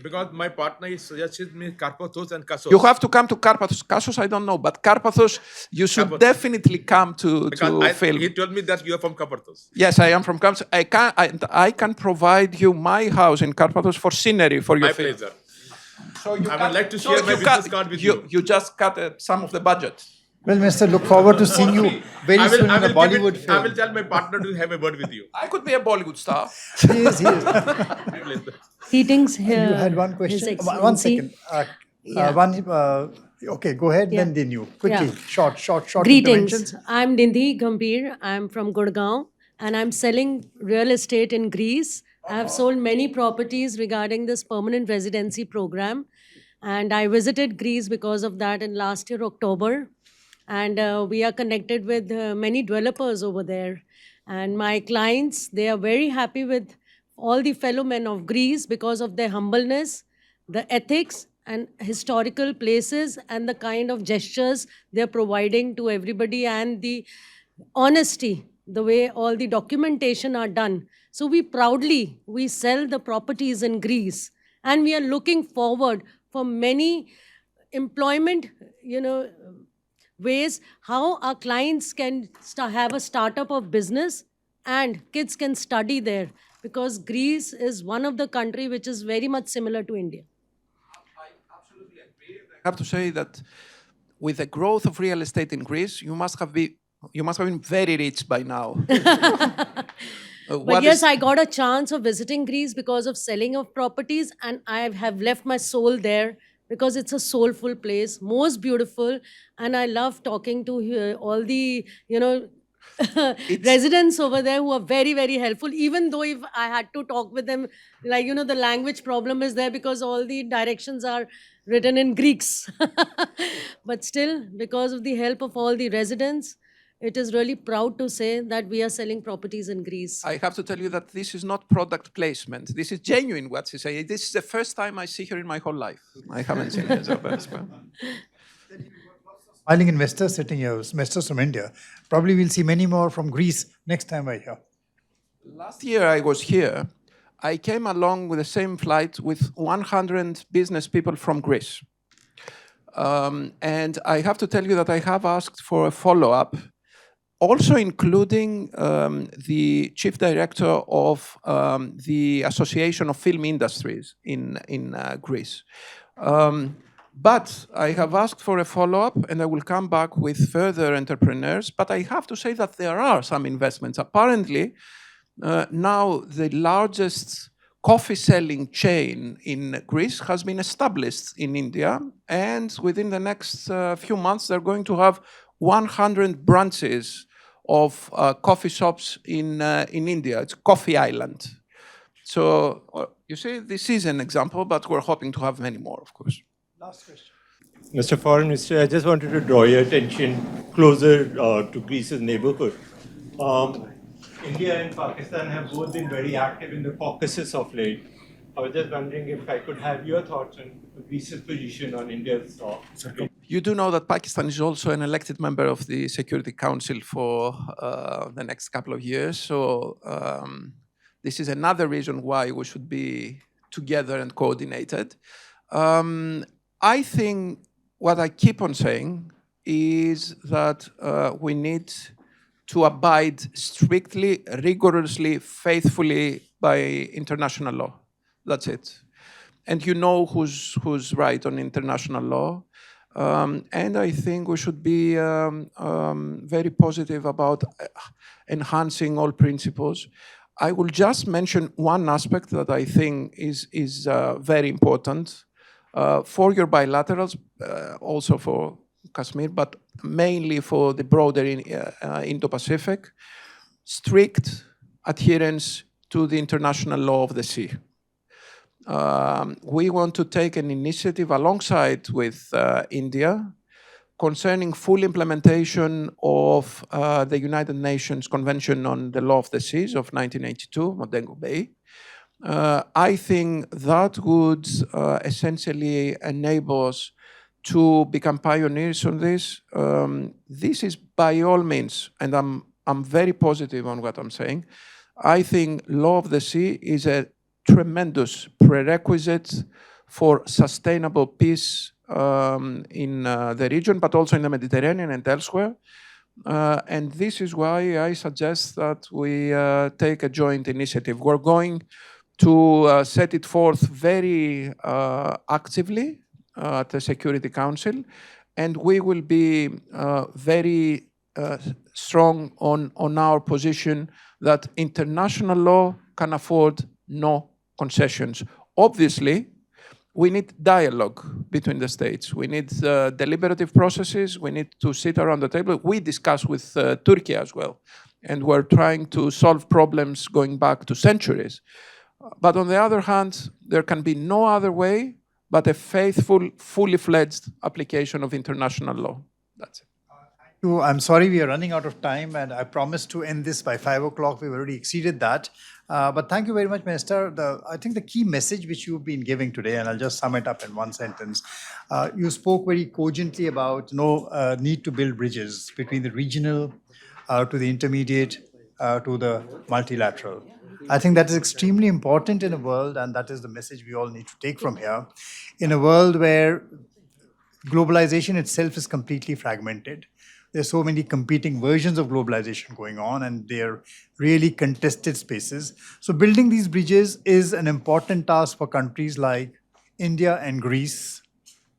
Speaker 5: Because my partner is suggested me Karpathos and Kassos.
Speaker 2: You have to come to Karpathos. Kassos, I don't know, but Karpathos, you should definitely come to film.
Speaker 5: He told me that you are from Karpathos.
Speaker 2: Yes, I am from Karpathos. I can provide you my house in Karpathos for scenery for your
Speaker 5: My
Speaker 2: film.
Speaker 5: pleasure.
Speaker 2: So
Speaker 5: I would like to share my business card with you.
Speaker 2: You just cut some of the budget.
Speaker 1: Well, Mister, look forward to seeing you very soon in a Bollywood film.
Speaker 5: I will tell my partner to have a word with you.
Speaker 2: I could be a Bollywood star.
Speaker 1: He is.
Speaker 6: Greetings here.
Speaker 1: You had one
Speaker 6: His
Speaker 1: question. One
Speaker 6: Excellency.
Speaker 1: second. Okay, go ahead,
Speaker 6: Yeah.
Speaker 1: then you. Quickly,
Speaker 6: Yeah.
Speaker 1: short
Speaker 6: Greetings.
Speaker 1: interventions.
Speaker 6: I'm Nidhi Gambhir. I'm from Gurgaon and I'm selling real estate in Greece. I have sold many properties regarding this permanent residency program. And I visited Greece because of that in last year, October. And we are connected with many developers over there. And my clients, they are very happy with all the fellow men of Greece because of their humbleness, the ethics, and historical places, and the kind of gestures they're providing to everybody, and the honesty, the way all the documentation are done. So we sell the properties in Greece, and we are looking forward for many employment, ways how our clients can have a startup of business and kids can study there, because Greece is one of the country which is very much similar to India.
Speaker 2: I have to say that with the growth of real estate in Greece, you must have been very rich by now.
Speaker 6: But yes, I got a chance of visiting Greece because of selling of properties, and I have left my soul there because it's a soulful place, most beautiful, and I love talking to all the, residents over there who are very, very helpful, even though if I had to talk with them, like, the language problem is there because all the directions are written in Greeks. But still, because of the help of all the residents, it is really proud to say that we are selling properties in Greece.
Speaker 2: I have to tell you that this is not product placement. This is genuine what she said. This is the first time I see her in my whole life. I haven't seen her so bad.
Speaker 1: Smiling investors sitting here, investors from India. Probably we'll see many more from Greece next time I hear.
Speaker 2: Last year I was here. I came along with the same flight with 100 business people from Greece. And I have to tell you that I have asked for a follow-up, also including the chief director of the Association of Film Industries in Greece. But I have asked for a follow-up, and I will come back with further entrepreneurs. But I have to say that there are some investments. Apparently, now the largest coffee-selling chain in Greece has been established in India, and within the next few months, they're going to have 100 branches of coffee shops in India. It's Coffee Island. So you see, this is an example, but we're hoping to have many more, of course.
Speaker 1: Last question.
Speaker 7: Mr. Foreign Minister, I just wanted to draw your attention closer to Greece's neighborhood. India and Pakistan have both been very active in the Caucasus of late. I was just wondering if I could have your thoughts on Greece's position on India's.
Speaker 2: You do know that Pakistan is also an elected member of the Security Council for the next couple of years. So this is another reason why we should be together and coordinated. I think what I keep on saying is that we need to abide strictly, rigorously, faithfully by international law. That's it. And you know who's right on international law. And I think we should be very positive about enhancing all principles. I will just mention one aspect that I think is very important for your bilaterals, also for Kashmir, but mainly for the broader Indo-Pacific, strict adherence to the international law of the sea. We want to take an initiative alongside with India concerning full implementation of the United Nations Convention on the Law of the Seas of 1982, Modengo Bay. I think that would essentially enable us to become pioneers on this. This is by all means, and I'm very positive on what I'm saying, I think law of the sea is a tremendous prerequisite for sustainable peace in the region, but also in the Mediterranean and elsewhere. And this is why I suggest that we take a joint initiative. We're going to set it forth very actively at the Security Council, and we will be very strong on our position that international law can afford no concessions. Obviously, we need dialogue between the states. We need deliberative processes. We need to sit around the table. We discuss with Turkey as well, and we're trying to solve problems going back to centuries. But on the other hand, there can be no other way but a faithful, fully fledged application of international law. That's it.
Speaker 1: I'm sorry we are running out of time, and I promised to end this by 5 o'clock. We've already exceeded that. But thank you very much, Minister. I think the key message which you've been giving today, and I'll just sum it up in one sentence. You spoke very cogently about no need to build bridges between the regional to the intermediate to the multilateral. I think that is extremely important in a world, and that is the message we all need to take from here. In a world where globalization itself is completely fragmented, there's so many competing versions of globalization going on, and they're really contested spaces. So building these bridges is an important task for countries like India and Greece,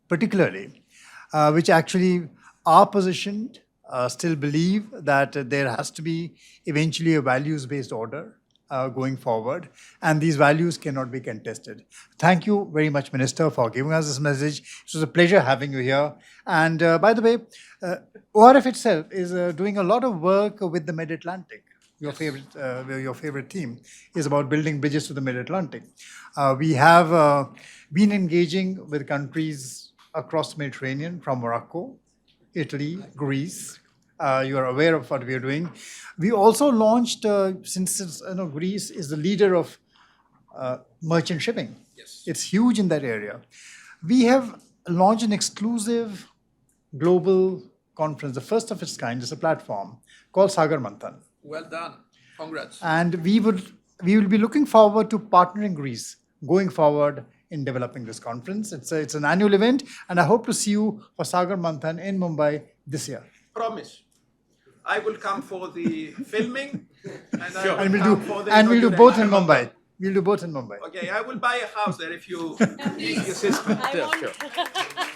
Speaker 1: particularly, which actually are positioned, still believe that there has to be eventually a values-based order going forward, and these values cannot be contested. Thank you very much, Minister, for giving us this message. It was a pleasure having you here. And by the way, ORF itself is doing a lot of work with the Mid-Atlantic. Your favorite theme is about building bridges to the Mid-Atlantic. We have been engaging with countries across the Mediterranean, from Morocco, Italy, Greece. You are aware of what we are doing. We also launched, since Greece is the leader of merchant shipping. Yes. It's huge in that area. We have launched an exclusive global conference, the first of its kind. It's a platform called Sagar Manthan.
Speaker 2: Well done. Congrats.
Speaker 1: And we will be looking forward to partnering Greece going forward in developing this conference. It's an annual event, and I hope to see you for Sagar Manthan in Mumbai this year.
Speaker 2: Promise. I will come for the filming, and
Speaker 1: Sure.
Speaker 2: I
Speaker 1: And
Speaker 2: will
Speaker 1: we'll
Speaker 2: come for the
Speaker 1: do both in
Speaker 2: inauguration.
Speaker 1: Mumbai. We'll do both in Mumbai.
Speaker 2: Okay, I will buy a house there if you insist.
Speaker 6: I want